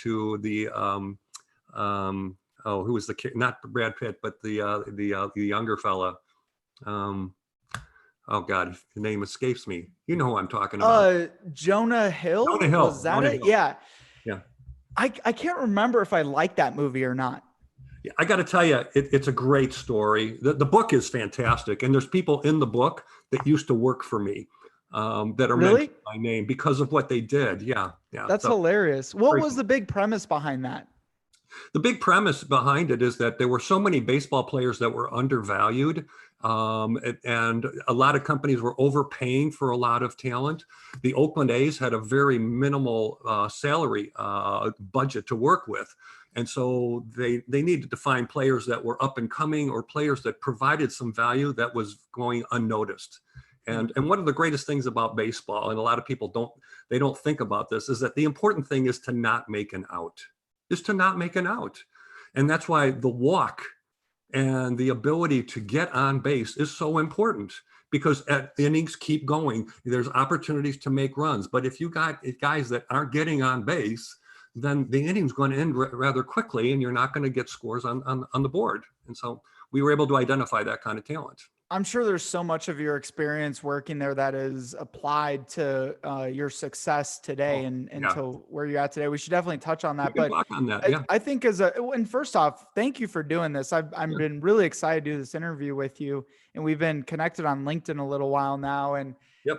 to the oh, who was the kid? Not Brad Pitt, but the younger fella. Oh God, the name escapes me. You know who I'm talking about. Jonah Hill. Jonah Hill. Was that Jonah it? Hill. Yeah. Yeah. I can't remember if I liked that movie or not. Yeah, I got to tell you, it's a great story. The book is fantastic, and there's people in the book that used to work for me that are Really? mentioned by name because of what they did. Yeah, yeah. That's So, hilarious. What great. was the big premise behind that? The big premise behind it is that there were so many baseball players that were undervalued, and a lot of companies were overpaying for a lot of talent. The Oakland A's had a very minimal salary budget to work with. And so they needed to find players that were up and coming or players that provided some value that was going unnoticed. And one of the greatest things about baseball, and a lot of people don't think about this, is that the important thing is to not make an out. Is to not make an out. And that's why the walk and the ability to get on base is so important, because innings keep going. There's opportunities to make runs. But if you got guys that aren't getting on base, then the inning's going to end rather quickly, and you're not going to get scores on the board. And so we were able to identify that kind of talent. I'm sure there's so much of your experience working there that is applied to your success today and to where you're at today. We should definitely touch on that. But talk on that, yeah. I think and first off, thank you for doing this. I've been really excited to do this interview with you, and we've been connected on LinkedIn a little while now. And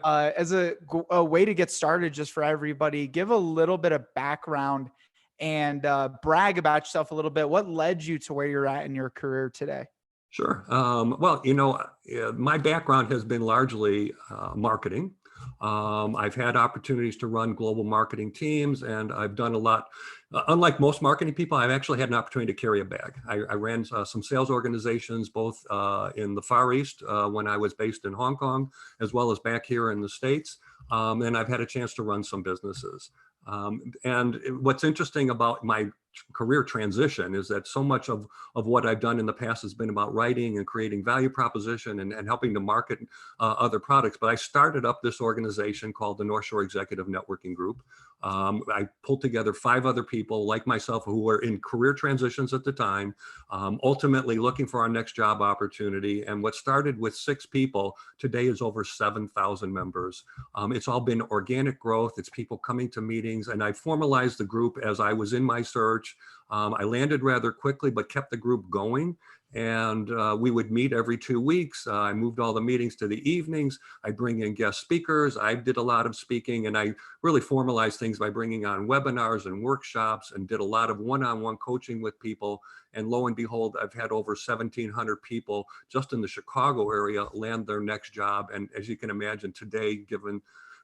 as a way to get started, just for everybody, give a little bit of background and brag about yourself a little bit. What led you to where you're at in your career today? Sure. Well, my background has been largely marketing. I've had opportunities to run global marketing teams, and I've done a lot. Unlike most marketing people, I've actually had an opportunity to carry a bag. I ran some sales organizations, both in the Far East when I was based in Hong Kong, as well as back here in the States. And I've had a chance to run some businesses. And what's interesting about my career transition is that so much of what I've done in the past has been about writing and creating value proposition and helping to market other products. But I started up this organization called the NorthShore Executive Networking Group. I pulled together 5 other people like myself who were in career transitions at the time, ultimately looking for our next job opportunity. And what started with 6 people today is over 7,000 members. It's all been organic growth. It's people coming to meetings, and I formalized the group as I was in my search. I landed rather quickly, but kept the group going. And we would meet every 2 weeks. I moved all the meetings to the evenings. I bring in guest speakers. I did a lot of speaking, and I really formalized things by bringing on webinars and workshops, and did a lot of one-on-one coaching with people. And lo and behold, I've had over 1,700 people just in the Chicago area land their next job. And as you can imagine today, given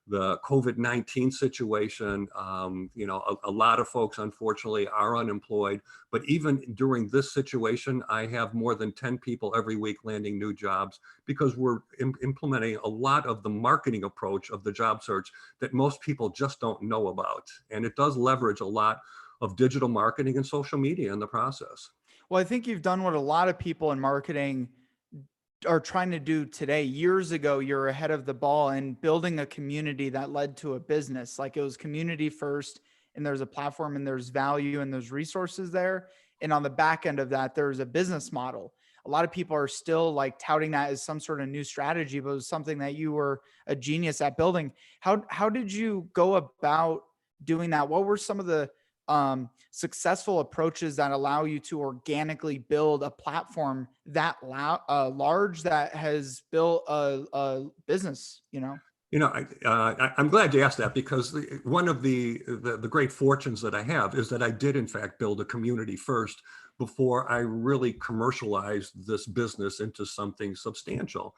the COVID-19 situation, a lot of folks, unfortunately, are unemployed. But even during this situation, I have more than 10 people every week landing new jobs, because we're implementing a lot of the marketing approach of the job search that most people just don't know about. And it does leverage a lot of digital marketing and social media in the process. Well, I think you've done what a lot of people in marketing are trying to do today. Years ago, you're ahead of the ball in building a community that led to a business. Like, it was community first, and there's a platform, and there's value, and there's resources there. And on the back end of that, there's a business model. A lot of people are still like touting that as some sort of new strategy, but it was something that you were a genius at building. How did you go about doing that? What were some of the successful approaches that allow you to organically build a platform that large, that has built a business, I'm glad you asked that, because one of the great fortunes that I have is that I did in fact build a community first before I really commercialized this business into something substantial.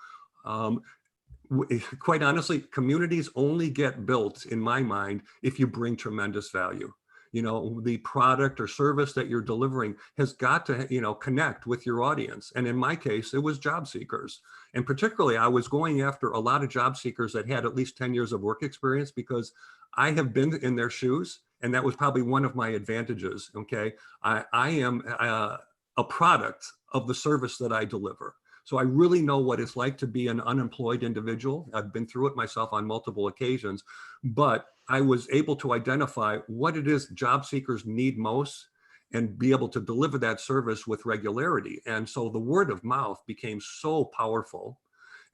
Quite honestly, communities only get built, in my mind, if you bring tremendous value. The product or service that you're delivering has got to, connect with your audience. And in my case, it was job seekers. And particularly, I was going after a lot of job seekers that had at least 10 years of work experience, because I have been in their shoes. And that was probably one of my advantages. Okay. I am a product of the service that I deliver. So I really know what it's like to be an unemployed individual. I've been through it myself on multiple occasions, but I was able to identify what it is job seekers need most and be able to deliver that service with regularity. And so the word of mouth became so powerful.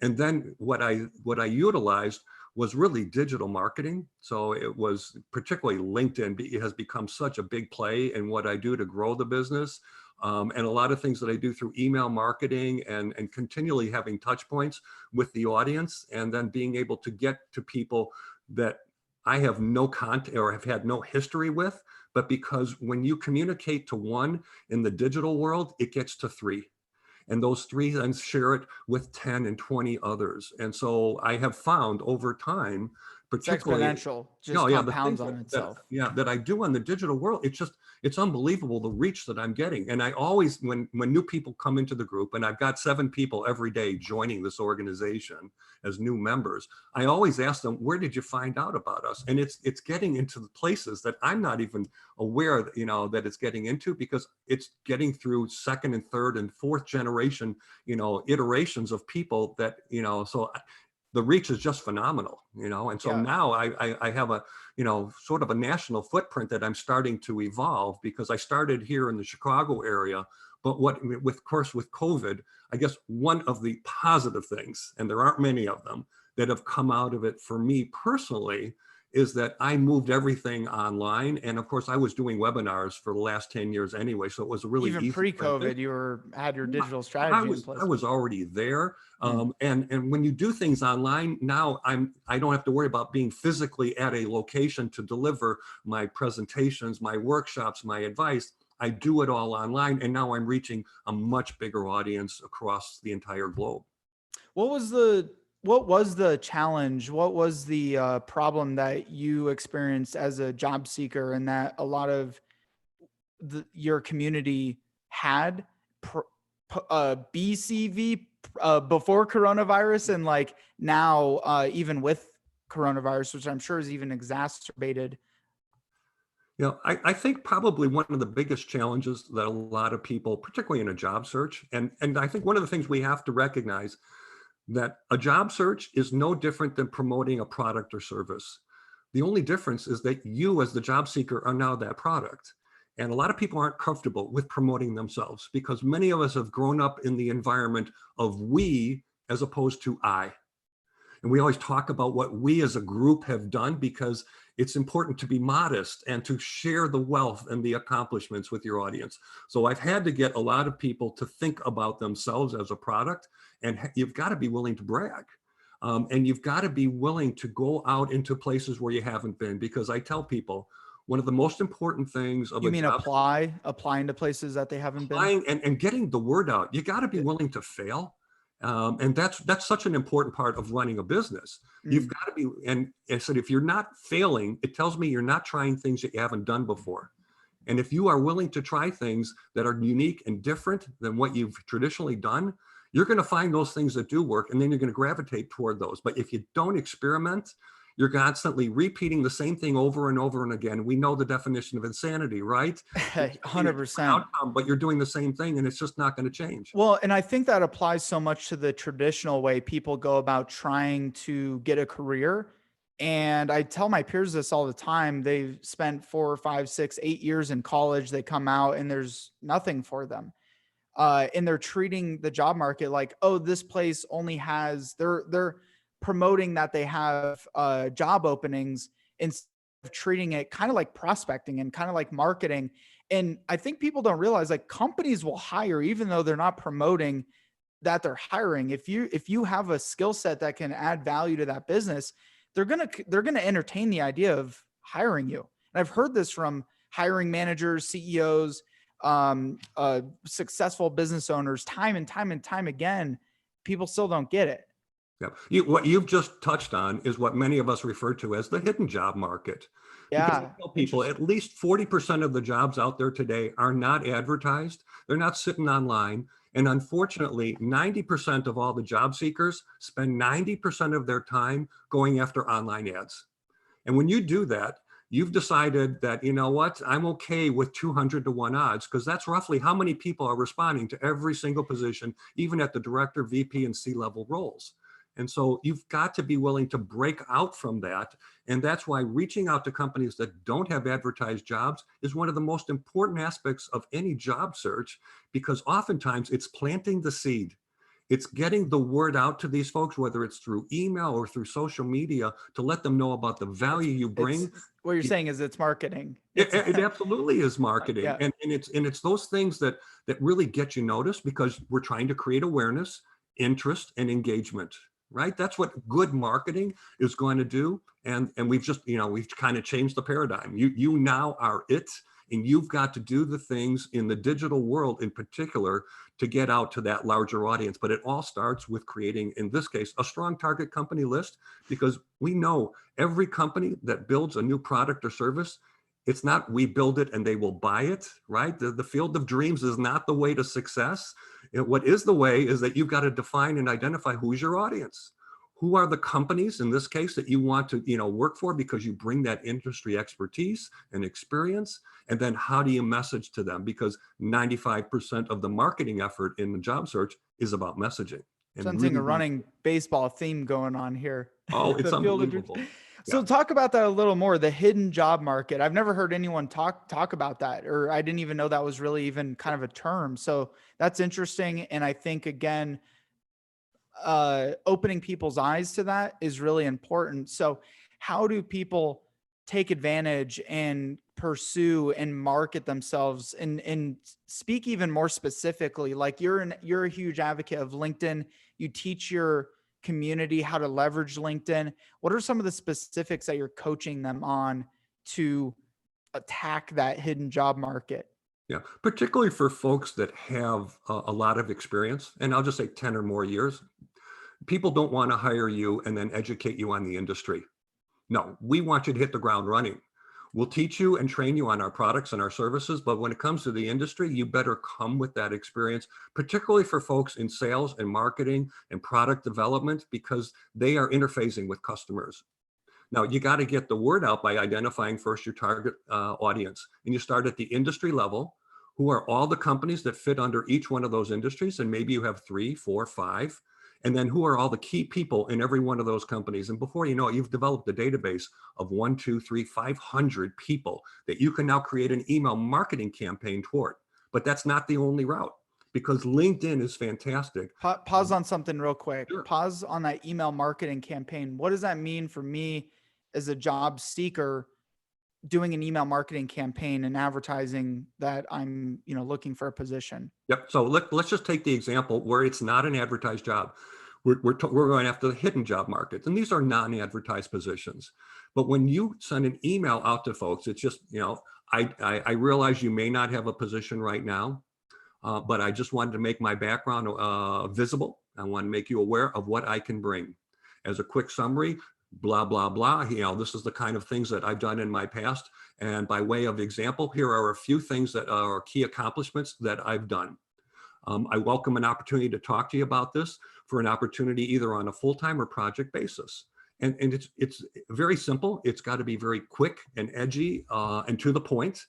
And then what I utilized was really digital marketing. So it was particularly LinkedIn. It has become such a big play in what I do to grow the business. And a lot of things that I do through email marketing and continually having touch points with the audience, and then being able to get to people that I have no contact or have had no history with, but because when you communicate to one in the digital world, it gets to three. And those three then share it with 10 and 20 others. And so I have found over time, It's particularly, exponential, just no, yeah, the compounds things on itself. that I do on the digital world, it's unbelievable the reach that I'm getting. And I always, when new people come into the group, and I've got 7 people every day joining this organization as new members, I always ask them, where did you find out about us? And it's getting into the places that I'm not even aware, that it's getting into, because it's getting through second and third and fourth generation, iterations of people that, so the reach is just phenomenal, and so Yeah. now I have a, sort of a national footprint that I'm starting to evolve, because I started here in the Chicago area. But of course, with COVID, I guess one of the positive things, and there aren't many of them, that have come out of it for me personally, is that I moved everything online. And of course, I was doing webinars for the last 10 years anyway. So it was a really Even easy pre-COVID, transition. you had your digital I strategy in was place. I was already there, Mm. and when you do things online now, I don't have to worry about being physically at a location to deliver my presentations, my workshops, my advice. I do it all online, and now I'm reaching a much bigger audience across the entire globe. What was the challenge? What was the problem that you experienced as a job seeker, and that a lot of your community had BCV before coronavirus, and like now even with coronavirus, which I'm sure is even exacerbated? I think probably one of the biggest challenges that a lot of people, particularly in a job search, and I think one of the things we have to recognize, that a job search is no different than promoting a product or service. The only difference is that you, as the job seeker, are now that product. And a lot of people aren't comfortable with promoting themselves, because many of us have grown up in the environment of we as opposed to I. And we always talk about what we as a group have done, because it's important to be modest and to share the wealth and the accomplishments with your audience. So I've had to get a lot of people to think about themselves as a product, and you've got to be willing to brag. And you've got to be willing to go out into places where you haven't been, because I tell people, one of the most important things of You a mean job, applying to places that they haven't been? applying and getting the word out, you got to be Yeah. willing to fail. And that's such an important part of running a business. You've Mm. got to be, and I said, if you're not failing, it tells me you're not trying things that you haven't done before. And if you are willing to try things that are unique and different than what you've traditionally done, you're going to find those things that do work, and then you're going to gravitate toward those. But if you don't experiment, you're constantly repeating the same thing over and over and again. We know the definition of insanity, right? You're expecting a different 100%. outcome, but you're doing the same thing, and it's just not going to change. Well, and I think that applies so much to the traditional way people go about trying to get a career. And I tell my peers this all the time. They've spent 4, 5, 6, 8 years in college. They come out and there's nothing for them. And they're treating the job market like, oh, this place only has, they're promoting that they have job openings, instead of treating it kind of like prospecting and kind of like marketing. And I think people don't realize, like, companies will hire even though they're not promoting that they're hiring. If you have a skill set that can add value to that business, they're gonna entertain the idea of hiring you. And I've heard this from hiring managers, CEOs, successful business owners, time and time and time again. People still don't get it. Yeah. What you've just touched on is what many of us refer to as the hidden job market. Because I Yeah, tell people interesting. at least 40% of the jobs out there today are not advertised. They're not sitting online. And unfortunately, 90% of all the job seekers spend 90% of their time going after online ads. And when you do that, You've decided that, you know what, I'm okay with 200 to 1 odds, because that's roughly how many people are responding to every single position, even at the director, VP, and C-level roles. And so you've got to be willing to break out from that. And that's why reaching out to companies that don't have advertised jobs is one of the most important aspects of any job search, because oftentimes it's planting the seed. It's getting the word out to these folks, whether it's through email or through social media, to let them know about the value you bring. What you're saying is it's marketing. It absolutely is marketing. Yeah. And it's those things that really get you noticed, because we're trying to create awareness, interest, and engagement, right? That's what good marketing is going to do. And we've just, we've kind of changed the paradigm. You now are it, and you've got to do the things in the digital world in particular to get out to that larger audience. But it all starts with creating, in this case, a strong target company list, because we know every company that builds a new product or service, it's not we build it and they will buy it, right? The field of dreams is not the way to success. What is the way is that you've got to define and identify who's your audience. Who are the companies, in this case, that you want to work for, because you bring that industry expertise and experience? And then how do you message to them? Because 95% of the marketing effort in the job search is about messaging. Sensing a running baseball theme going on here. Oh, it's unbelievable. So talk about that a little more, the hidden job market. I've never heard anyone talk about that, or I didn't even know that was really even kind of a term. So that's interesting. And I think, again, opening people's eyes to that is really important. So how do people take advantage and pursue and market themselves, and speak even more specifically? Like you're a huge advocate of LinkedIn. You teach your community how to leverage LinkedIn. What are some of the specifics that you're coaching them on to attack that hidden job market? Yeah, particularly for folks that have a lot of experience, and I'll just say 10 or more years. People don't want to hire you and then educate you on the industry. No, we want you to hit the ground running. We'll teach you and train you on our products and our services, but when it comes to the industry, you better come with that experience, particularly for folks in sales and marketing and product development, because they are interfacing with customers. Now, you got to get the word out by identifying first your target audience. And you start at the industry level. Who are all the companies that fit under each one of those industries? And maybe you have 3, 4, 5. And then who are all the key people in every one of those companies? And before you know it, you've developed a database of 1, 2, 3, 500 people that you can now create an email marketing campaign toward. But that's not the only route, because LinkedIn is fantastic. Pause on something real quick. Sure. Pause on that email marketing campaign. What does that mean for me as a job seeker doing an email marketing campaign and advertising that I'm, looking for a position? Yep. So let's just take the example where it's not an advertised job. We're going after the hidden job market, and these are non-advertised positions. But when you send an email out to folks, it's just, I realize you may not have a position right now, but I just wanted to make my background visible. I want to make you aware of what I can bring. As a quick summary, blah, blah, blah. This is the kind of things that I've done in my past. And by way of example, here are a few things that are key accomplishments that I've done. I welcome an opportunity to talk to you about this for an opportunity either on a full-time or project basis. And it's very simple. It's got to be very quick and edgy and to the point.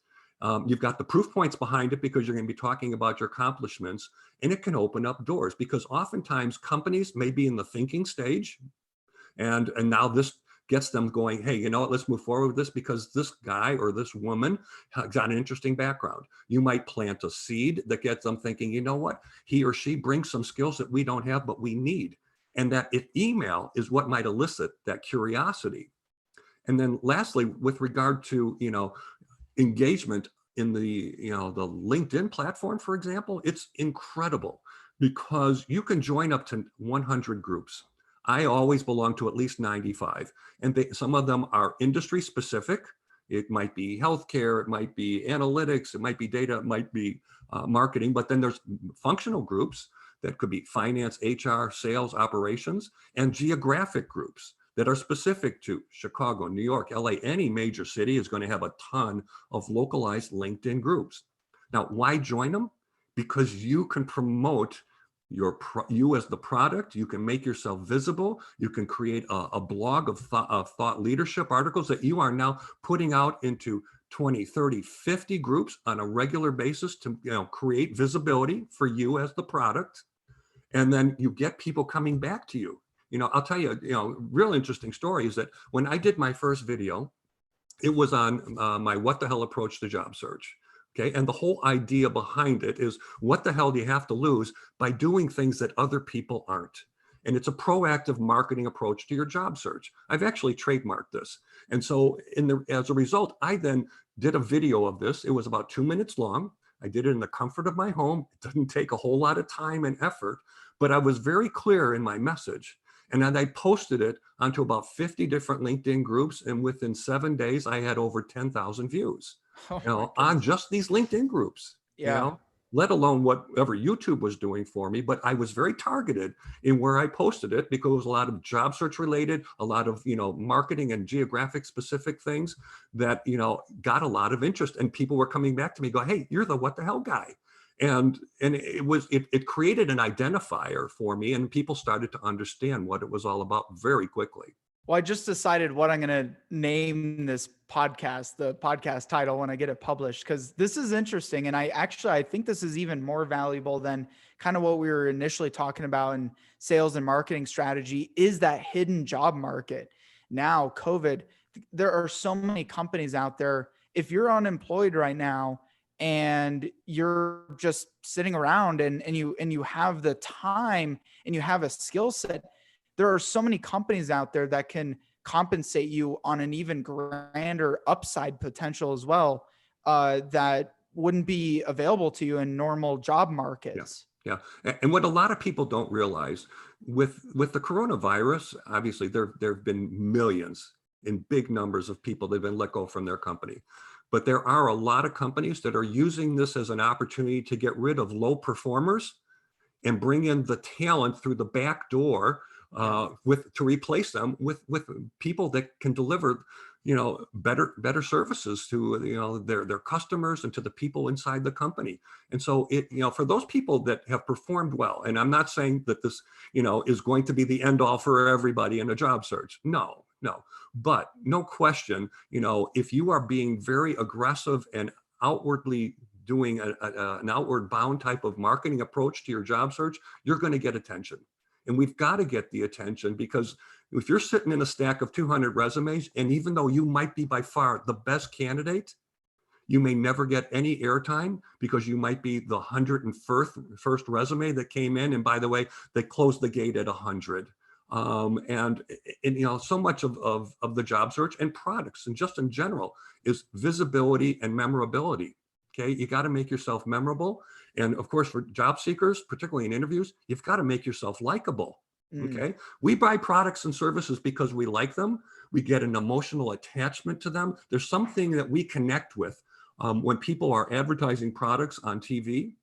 You've got the proof points behind it, because you're going to be talking about your accomplishments, and it can open up doors, because oftentimes companies may be in the thinking stage. And now this gets them going, hey, you know what, let's move forward with this, because this guy or this woman has got an interesting background. You might plant a seed that gets them thinking, you know what, he or she brings some skills that we don't have, but we need. And that email is what might elicit that curiosity. And then lastly, with regard to, engagement in the LinkedIn platform, for example, it's incredible, because you can join up to 100 groups. I always belong to at least 95, and some of them are industry specific. It might be healthcare, it might be analytics, it might be data, it might be marketing, but then there's functional groups that could be finance, HR, sales, operations, and geographic groups that are specific to Chicago, New York, LA. Any major city is going to have a ton of localized LinkedIn groups. Now, why join them? Because you can promote you as the product. You can make yourself visible. You can create a blog of thought leadership articles that you are now putting out into 20, 30, 50 groups on a regular basis to, create visibility for you as the product. And then you get people coming back to you. I'll tell you, real interesting story is that when I did my first video, it was on my what the hell approach to job search. Okay. And the whole idea behind it is, what the hell do you have to lose by doing things that other people aren't? And it's a proactive marketing approach to your job search. I've actually trademarked this. And so as a result, I then did a video of this. It was about 2 minutes long. I did it in the comfort of my home. It didn't take a whole lot of time and effort, but I was very clear in my message. And then I posted it onto about 50 different LinkedIn groups. And within 7 days, I had over 10,000 views, Oh on just these LinkedIn groups, yeah. let alone whatever YouTube was doing for me. But I was very targeted in where I posted it, because it was a lot of job search related, a lot of, marketing and geographic specific things that, got a lot of interest, and people were coming back to me, go, hey, you're the what the hell guy. And it created an identifier for me, and people started to understand what it was all about very quickly. Well, I just decided what I'm going to name this podcast, the podcast title, when I get it published, because this is interesting. And I think this is even more valuable than kind of what we were initially talking about in sales and marketing strategy, is that hidden job market. Now, COVID, there are so many companies out there. If you're unemployed right now, and you're just sitting around and you have the time and you have a skill set, there are so many companies out there that can compensate you on an even grander upside potential as well, that wouldn't be available to you in normal job markets. Yeah. And what a lot of people don't realize with the coronavirus, obviously there have been millions in big numbers of people that have been let go from their company. But there are a lot of companies that are using this as an opportunity to get rid of low performers and bring in the talent through the back door, to replace them with people that can deliver, better services to, their customers and to the people inside the company. And so for those people that have performed well, and I'm not saying that this, is going to be the end all for everybody in a job search. No. But no question, if you are being very aggressive and outwardly doing an outward bound type of marketing approach to your job search, you're going to get attention. And we've got to get the attention, because if you're sitting in a stack of 200 resumes, and even though you might be by far the best candidate, you may never get any airtime, because you might be the 101st resume that came in. And by the way, they closed the gate at 100. And so much of the job search and products, and just in general, is visibility and memorability. Okay, you got to make yourself memorable. And of course, for job seekers, particularly in interviews, you've got to make yourself likable. Okay, we buy products and services because we like them. We get an emotional attachment to them. There's something that we connect with when people are advertising products on TV.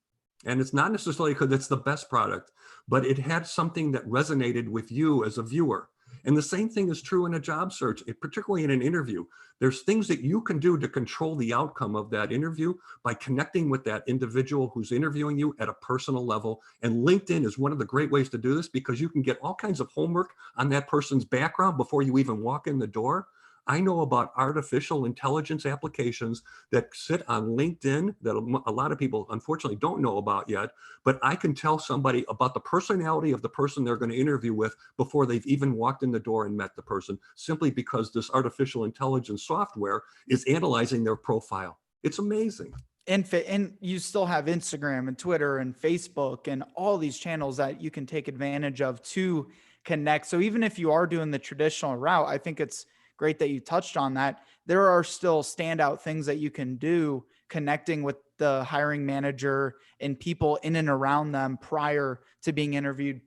And it's not necessarily because it's the best product, but it had something that resonated with you as a viewer. And the same thing is true in a job search, particularly in an interview. There's things that you can do to control the outcome of that interview by connecting with that individual who's interviewing you at a personal level. And LinkedIn is one of the great ways to do this, because you can get all kinds of homework on that person's background before you even walk in the door. I know about artificial intelligence applications that sit on LinkedIn that a lot of people unfortunately don't know about yet, but I can tell somebody about the personality of the person they're going to interview with before they've even walked in the door and met the person, simply because this artificial intelligence software is analyzing their profile. It's amazing. And you still have Instagram and Twitter and Facebook and all these channels that you can take advantage of to connect. So even if you are doing the traditional route, I think it's great that you touched on that. There are still standout things that you can do connecting with the hiring manager and people in and around them prior to being interviewed,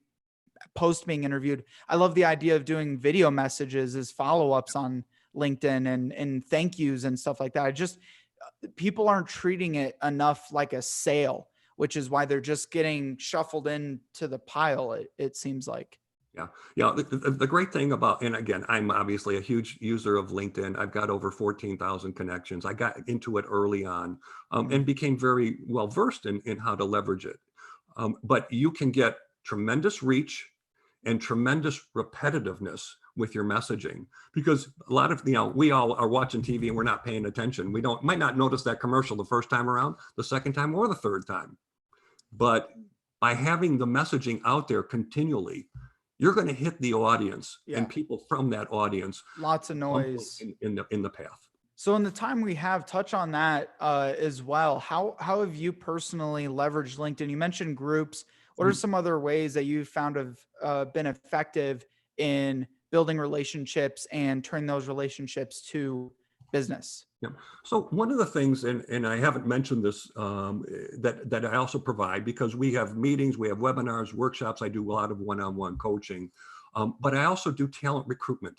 post being interviewed. I love the idea of doing video messages as follow-ups on LinkedIn and thank yous and stuff like that. People aren't treating it enough like a sale, which is why they're just getting shuffled into the pile, it seems like. Yeah. The great thing about, and again, I'm obviously a huge user of LinkedIn. I've got over 14,000 connections. I got into it early on and became very well versed in how to leverage it. But you can get tremendous reach and tremendous repetitiveness with your messaging, because a lot of, we all are watching TV and we're not paying attention. We might not notice that commercial the first time around, the second time, or the third time. But by having the messaging out there continually, you're going to hit the audience, and people from that audience. Lots of noise in the path. So in the time we have, touch on that as well. How have you personally leveraged LinkedIn? You mentioned groups. What are some other ways that you found have been effective in building relationships and turning those relationships to business? Yeah. So one of the things, and I haven't mentioned this, that I also provide, because we have meetings, we have webinars, workshops. I do a lot of one-on-one coaching, but I also do talent recruitment.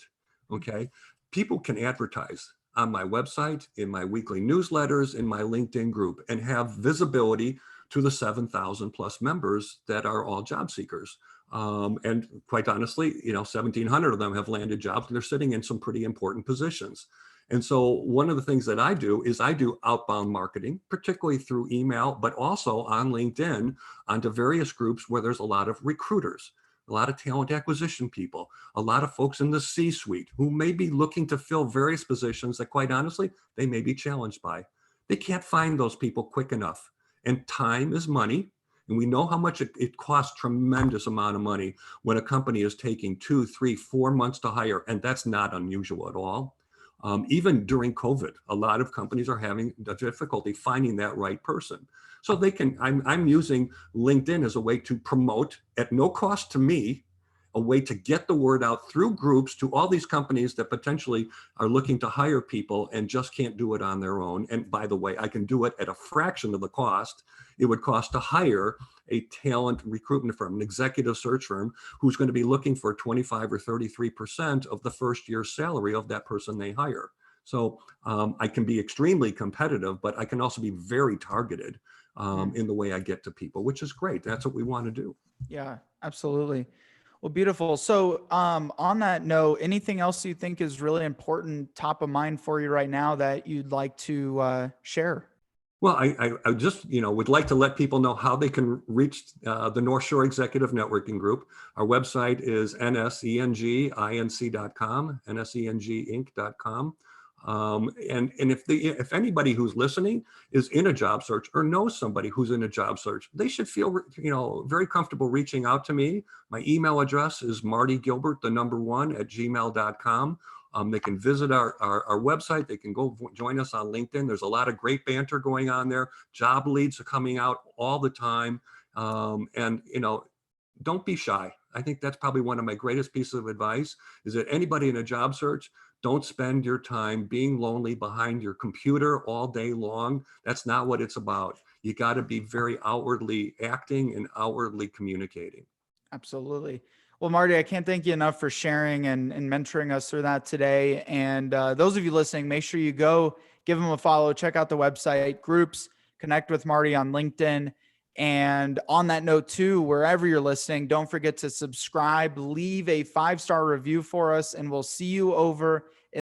Okay, people can advertise on my website, in my weekly newsletters, in my LinkedIn group, and have visibility to the 7,000 plus members that are all job seekers. And quite honestly, 1,700 of them have landed jobs, and they're sitting in some pretty important positions. And so one of the things that I do is I do outbound marketing, particularly through email, but also on LinkedIn, onto various groups where there's a lot of recruiters, a lot of talent acquisition people, a lot of folks in the C-suite who may be looking to fill various positions that, quite honestly, they may be challenged by. They can't find those people quick enough. And time is money. And we know how much it costs, tremendous amount of money when a company is taking 2, 3, 4 months to hire. And that's not unusual at all. Even during COVID, a lot of companies are having difficulty finding that right person. So they can, I'm using LinkedIn as a way to promote at no cost to me, a way to get the word out through groups to all these companies that potentially are looking to hire people and just can't do it on their own. And by the way, I can do it at a fraction of the cost it would cost to hire a talent recruitment firm, an executive search firm, who's going to be looking for 25 or 33% of the first year's salary of that person they hire. So I can be extremely competitive, but I can also be very targeted in the way I get to people, which is great. That's what we want to do. Yeah, absolutely. Well, beautiful. So on that note, anything else you think is really important, top of mind for you right now that you'd like to share? Well, I just, would like to let people know how they can reach the NorthShore Executive Networking Group. Our website is nsenginc.com, nsenginc.com. And if anybody who's listening is in a job search or knows somebody who's in a job search, they should feel, very comfortable reaching out to me. My email address is martygilbert1@gmail.com. They can visit our website. They can go join us on LinkedIn. There's a lot of great banter going on there. Job leads are coming out all the time. And don't be shy. I think that's probably one of my greatest pieces of advice, is that anybody in a job search, don't spend your time being lonely behind your computer all day long. That's not what it's about. You got to be very outwardly acting and outwardly communicating. Absolutely. Well, Marty, I can't thank you enough for sharing and mentoring us through that today. And those of you listening, make sure you go give him a follow, check out the website, groups, connect with Marty on LinkedIn. And on that note too, wherever you're listening, don't forget to subscribe, leave a 5-star review for us, and we'll see you over